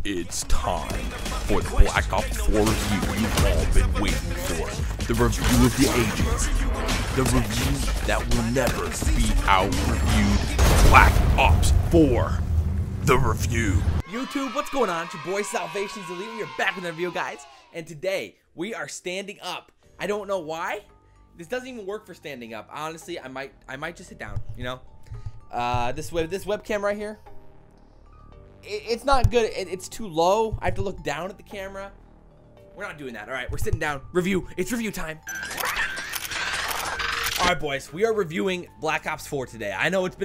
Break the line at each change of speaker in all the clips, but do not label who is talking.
It's time for the Black Ops 4 review you've all been waiting for. The review of the ages. The review that will never be out-reviewed. Black Ops 4. The review.
YouTube, what's going on? It's your boy SalvationsElite. We are back with another video, guys. And today, we are standing up. I don't know why. This doesn't even work for standing up. Honestly, I might just sit down, you know? This webcam right here. It's not good. It's too low. I have to look down at the camera. We're not doing that. All right, we're sitting down. Review. It's review time. All right, boys. We are reviewing Black Ops 4 today. I know it's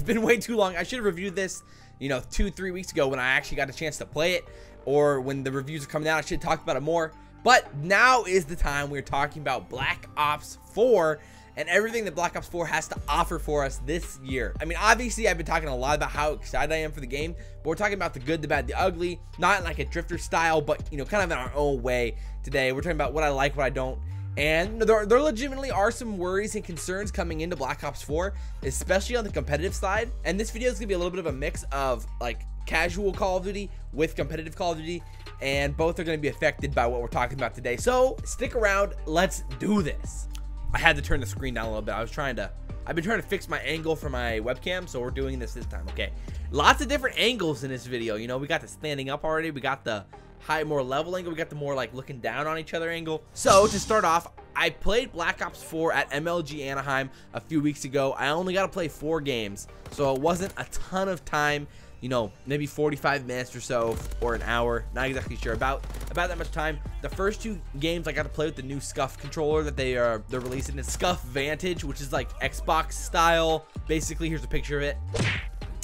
been way too long. I should have reviewed this, you know, 2-3 weeks ago when I actually got a chance to play it, or when the reviews are coming out. I should have talked about it more. But now is the time we're talking about Black Ops 4 and everything that Black Ops 4 has to offer for us this year. I mean, obviously, I've been talking a lot about how excited I am for the game, but we're talking about the good, the bad, the ugly, not in like a drifter style, but, you know, kind of in our own way today. We're talking about what I like, what I don't, and there legitimately are some worries and concerns coming into Black Ops 4, especially on the competitive side, and this video is gonna be a little bit of a mix of, like, casual Call of Duty with competitive Call of Duty, and both are gonna be affected by what we're talking about today, so stick around, let's do this. I had to turn the screen down a little bit. I've been trying to fix my angle for my webcam, so we're doing this time, okay? Lots of different angles in this video, you know, we got the standing up already, we got the high, more level angle, we got the more like looking down on each other angle. So to start off, I played Black Ops 4 at MLG Anaheim a few weeks ago. I only got to play 4 games, so it wasn't a ton of time, you know, maybe 45 minutes or so, or an hour, not exactly sure, about that much time. The first 2 games I got to play with the new SCUF controller that they're releasing. It's SCUF Vantage, which is like Xbox style. Basically, here's a picture of it.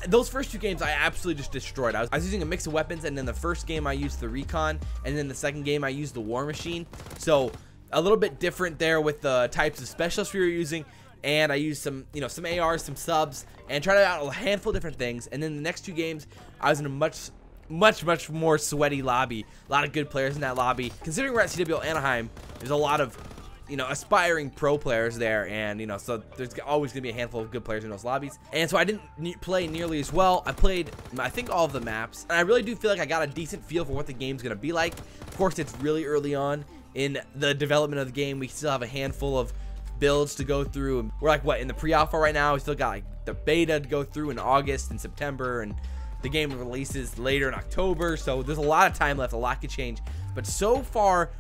Those first 2 games I absolutely just destroyed. I was using a mix of weapons, and then the first game I used the Recon, and then the second game I used the War Machine. So a little bit different there with the types of specialists we were using. And I used some, you know, some ARs, some subs, and tried out a handful of different things. And then the next 2 games, I was in a much more sweaty lobby. A lot of good players in that lobby. Considering we're at CWL Anaheim, there's a lot of, you know, aspiring pro players there, and, you know, so there's always gonna be a handful of good players in those lobbies. And so I didn't play nearly as well. I played, I think, all of the maps, and I really do feel like I got a decent feel for what the game's gonna be like. Of course, it's really early on in the development of the game. We still have a handful of builds to go through, and we're like, what, in the pre-alpha right now? We still got like the beta to go through in August and September, and the game releases later in October, so there's a lot of time left. A lot could change, but so far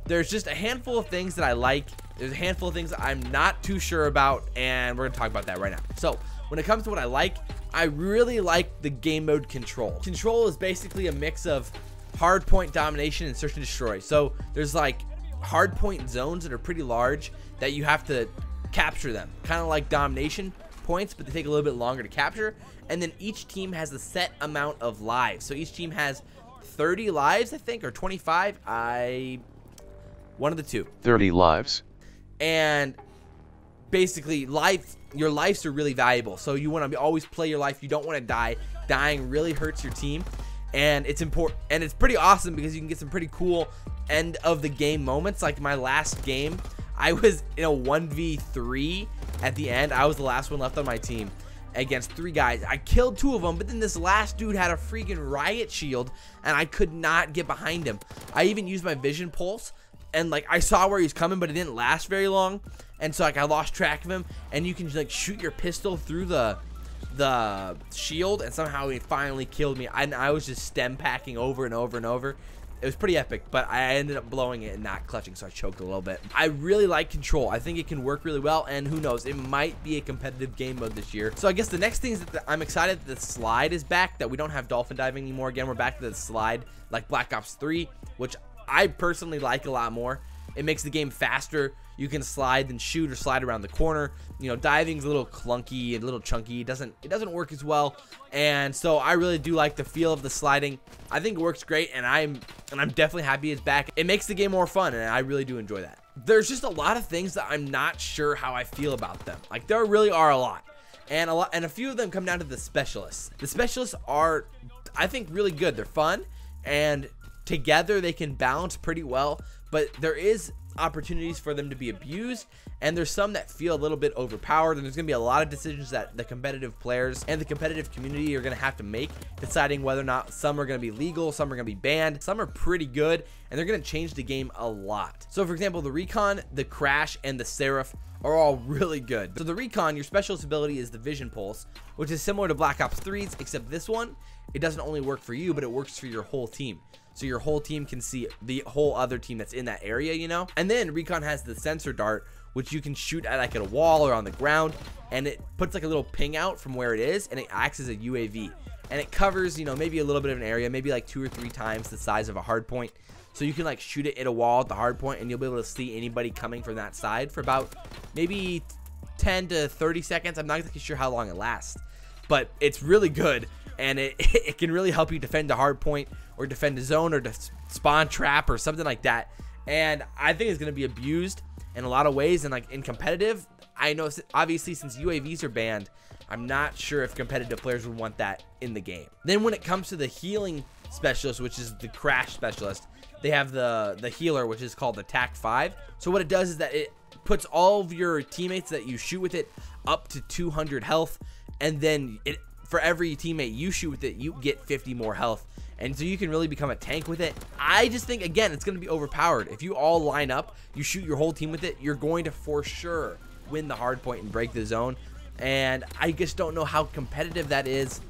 there's just a handful of things that I like. There's a handful of things that I'm not too sure about, and we're gonna talk about that right now. So when it comes to what I like, I really like the game mode control. Control is basically a mix of hardpoint domination and search and destroy. So there's like hardpoint zones that are pretty large that you have to capture them, kind of like domination points, but they take a little bit longer to capture. And then each team has a set amount of lives, so each team has 30 lives, I think, or 25. One of the two.
30 lives.
And basically, your lives are really valuable, so you want to always play your life. You don't want to die. Dying really hurts your team, and it's important, and it's pretty awesome because you can get some pretty cool end of the game moments. Like my last game, I was in a 1v3 at the end. I was the last one left on my team against 3 guys. I killed 2 of them, but then this last dude had a freaking riot shield, and I could not get behind him. I even used my vision pulse, and like I saw where he's coming, but it didn't last very long, and so like I lost track of him. And you can like shoot your pistol through the shield, and somehow he finally killed me. I was just stem packing over and over and over. It was pretty epic, but I ended up blowing it and not clutching, so I choked a little bit. I really like control. I think it can work really well, and who knows, it might be a competitive game mode this year. So I guess the next thing is that I'm excited that the slide is back, that we don't have dolphin diving anymore. Again, we're back to the slide like Black Ops 3, which I personally like a lot more. It makes the game faster. You can slide and shoot or slide around the corner. You know, diving's a little clunky and a little chunky. It doesn't work as well. And so I really do like the feel of the sliding. I think it works great, and I'm definitely happy it's back. It makes the game more fun, and I really do enjoy that. There's just a lot of things that I'm not sure how I feel about them. Like, there really are a lot. And a few of them come down to the specialists. The specialists are, I think, really good. They're fun, and together they can balance pretty well. But there is opportunities for them to be abused, and there's some that feel a little bit overpowered, and there's gonna be a lot of decisions that the competitive players and the competitive community are gonna have to make, deciding whether or not some are gonna be legal, some are gonna be banned, some are pretty good, and they're gonna change the game a lot. So for example, the Recon, the Crash, and the Seraph are all really good. So the Recon, your specialist ability is the Vision Pulse, which is similar to Black Ops 3's, except this one, it doesn't only work for you, but it works for your whole team. So your whole team can see the whole other team that's in that area, you know? And then Recon has the Sensor Dart, which you can shoot at like at a wall or on the ground, and it puts like a little ping out from where it is, and it acts as a UAV. And it covers, you know, maybe a little bit of an area, maybe like 2 or 3 times the size of a hardpoint. So you can like shoot it at a wall at the hardpoint, and you'll be able to see anybody coming from that side for about maybe 10 to 30 seconds. I'm not exactly sure how long it lasts, but it's really good, and it can really help you defend a hardpoint or defend a zone or spawn trap or something like that. And I think it's going to be abused in a lot of ways, and like in competitive, I know obviously since UAVs are banned, I'm not sure if competitive players would want that in the game. Then when it comes to the healing specialist, which is the Crash specialist, they have the healer, which is called the TAC 5. So what it does is that it puts all of your teammates that you shoot with it up to 200 health, and then for every teammate you shoot with it, you get 50 more health. And so you can really become a tank with it. I just think, again, it's going to be overpowered. If you all line up, you shoot your whole team with it, you're going to for sure win the hardpoint and break the zone. And I just don't know how competitive that is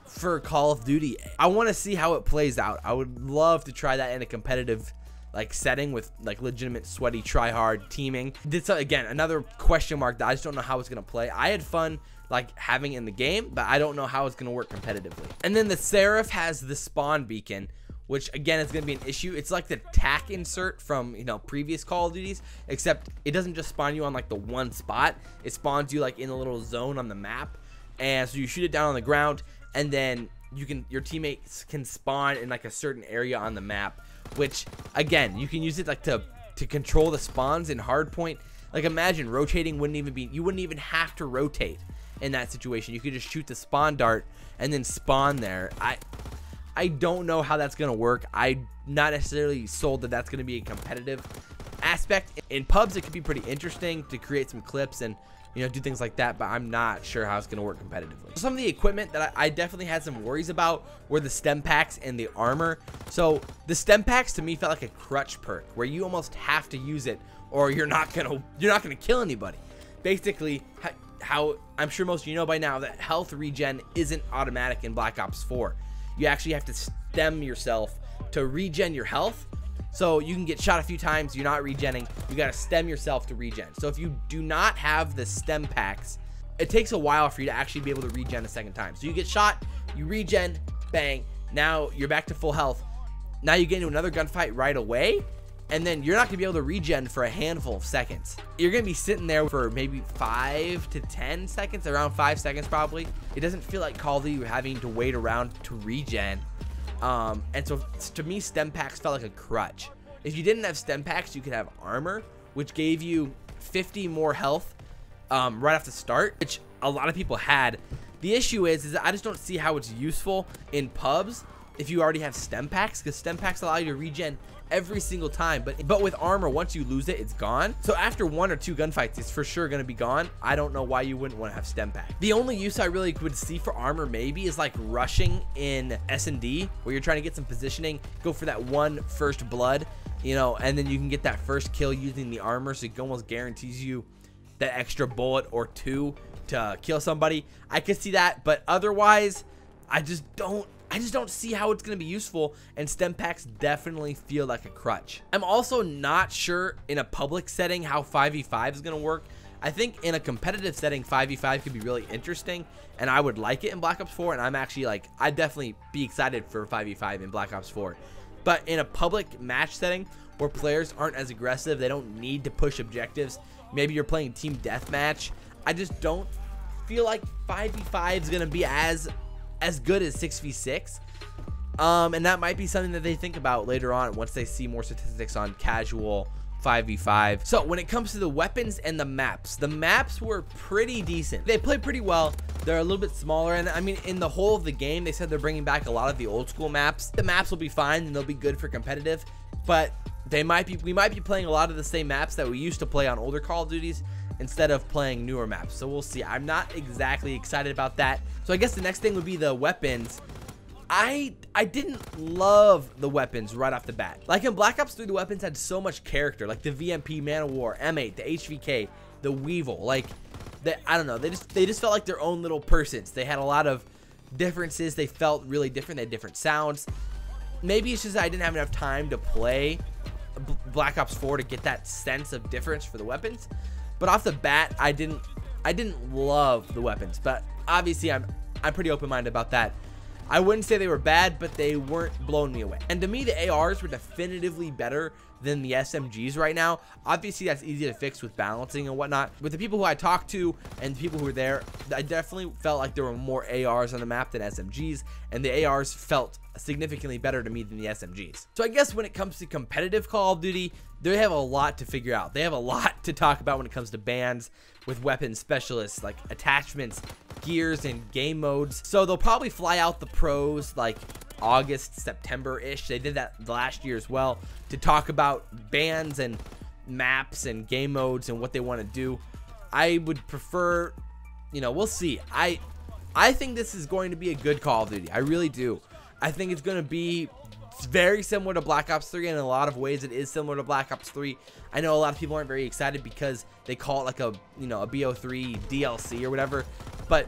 for Call of Duty. I want to see how it plays out. I would love to try that in a competitive like setting with like legitimate sweaty try hard teaming. This again, another question mark that I just don't know how it's going to play. I had fun like having it in the game, but I don't know how it's going to work competitively. And then the Seraph has the spawn beacon, which again is going to be an issue. It's like the tac insert from, you know, previous Call of Duties, except it doesn't just spawn you on like the one spot. It spawns you like in a little zone on the map, and so you shoot it down on the ground, and then your teammates can spawn in like a certain area on the map, which again, you can use it like to control the spawns in hardpoint. Like imagine rotating you wouldn't even have to rotate in that situation. You could just shoot the spawn dart and then spawn there. I don't know how that's gonna work. I'm not necessarily sold that that's gonna be a competitive aspect. In pubs, it could be pretty interesting to create some clips and, you know, do things like that, but I'm not sure how it's gonna work competitively. Some of the equipment that I definitely had some worries about were the stem packs and the armor. So the stem packs to me felt like a crutch perk where you almost have to use it or you're not gonna kill anybody. Basically, how I'm sure most of you know by now that health regen isn't automatic in Black Ops 4. You actually have to stem yourself to regen your health. So you can get shot a few times, you're not regenning, you gotta stem yourself to regen. So if you do not have the stem packs, it takes a while for you to actually be able to regen a second time. So you get shot, you regen, bang, now you're back to full health. Now you get into another gunfight right away, and then you're not gonna be able to regen for a handful of seconds. You're gonna be sitting there for maybe 5 to 10 seconds, around 5 seconds probably. It doesn't feel like Call of Duty having to wait around to regen. And so to me, stem packs felt like a crutch. If you didn't have stem packs, you could have armor, which gave you 50 more health right off the start, which a lot of people had. The issue is I just don't see how it's useful in pubs if you already have stem packs, because stem packs allow you to regen every single time, but with armor, once you lose it, it's gone. So after 1 or 2 gunfights, it's for sure going to be gone. I don't know why you wouldn't want to have stem pack. The only use I really would see for armor maybe is like rushing in S&D, where you're trying to get some positioning, go for that one first blood, you know, and then you can get that first kill using the armor, so it almost guarantees you that extra bullet or 2 to kill somebody. I could see that, but otherwise, I just don't see how it's going to be useful, and stem packs definitely feel like a crutch. I'm also not sure in a public setting how 5v5 is going to work. I think in a competitive setting, 5v5 could be really interesting, and I would like it in Black Ops 4, and I'm actually like, I'd definitely be excited for 5v5 in Black Ops 4. But in a public match setting where players aren't as aggressive, they don't need to push objectives, maybe you're playing team deathmatch, I just don't feel like 5v5 is going to be as good as 6v6, and that might be something that they think about later on once they see more statistics on casual 5v5. So when it comes to the weapons and the maps were pretty decent. They play pretty well. They're a little bit smaller, and I mean, in the whole of the game, they said they're bringing back a lot of the old school maps. The maps will be fine and they'll be good for competitive, but we might be playing a lot of the same maps that we used to play on older Call of Duties instead of playing newer maps. So we'll see. I'm not exactly excited about that. So I guess the next thing would be the weapons. I didn't love the weapons right off the bat. Like in Black Ops 3, the weapons had so much character, like the VMP, Man of War, M8, the HVK, the Weevil. Like, I don't know, they just felt like their own little persons. They had a lot of differences. They felt really different. They had different sounds. Maybe it's just that I didn't have enough time to play Black Ops 4 to get that sense of difference for the weapons. But off the bat, I didn't love the weapons. But obviously, I'm pretty open-minded about that. I wouldn't say they were bad, but they weren't blowing me away. And to me, the ARs were definitively better than the SMGs right now. Obviously, that's easy to fix with balancing and whatnot. With the people who I talked to and the people who were there, I definitely felt like there were more ARs on the map than SMGs, and the ARs felt significantly better to me than the SMGs. So I guess when it comes to competitive Call of Duty, they have a lot to figure out. They have a lot to talk about when it comes to bans with weapon specialists, like attachments, gears, and game modes. So they'll probably fly out the pros like August, September-ish. They did that last year as well, to talk about bans and maps and game modes and what they want to do. I would prefer, you know, we'll see. I think this is going to be a good Call of Duty. I really do. I think it's going to be very similar to Black Ops 3, and in a lot of ways it is similar to Black Ops 3. I know a lot of people aren't very excited because they call it like a, you know, a Bo4 DLC or whatever, but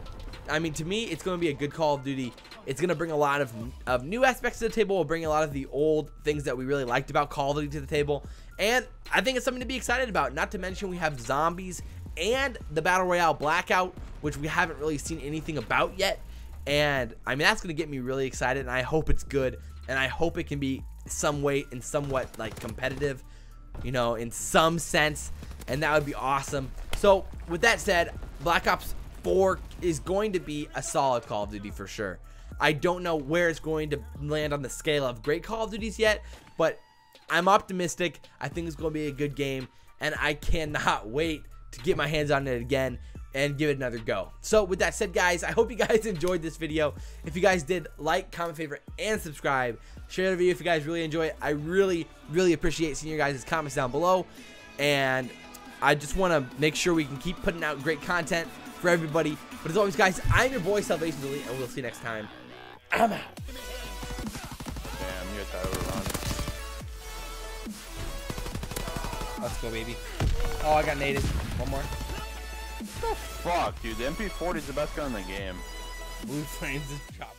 I mean, to me, it's going to be a good Call of Duty. It's going to bring a lot of new aspects to the table. We'll bring a lot of the old things that we really liked about Call of Duty to the table, and I think it's something to be excited about. Not to mention we have zombies and the Battle Royale Blackout, which we haven't really seen anything about yet. And I mean, that's going to get me really excited, and I hope it's good, and I hope it can be somewhat like competitive, you know, in some sense, and that would be awesome. So with that said, Black Ops 4 is going to be a solid Call of Duty for sure. I don't know where it's going to land on the scale of great Call of Duties yet, but I'm optimistic. I think it's going to be a good game, and I cannot wait to get my hands on it again and give it another go. So with that said, guys, I hope you guys enjoyed this video. If you guys did, like, comment, favorite, and subscribe. Share the video if you guys really enjoy it. I really appreciate seeing your guys' comments down below, and I just want to make sure we can keep putting out great content for everybody. But as always, guys, I'm your boy SalvationsElite, and we'll see you next time. I'm out.
Damn, you got that overrun.
Let's go, baby. Oh, I got naded. One more.
What the fuck, dude? The MP40 is the best gun in the game.
Blue Flames is dropping.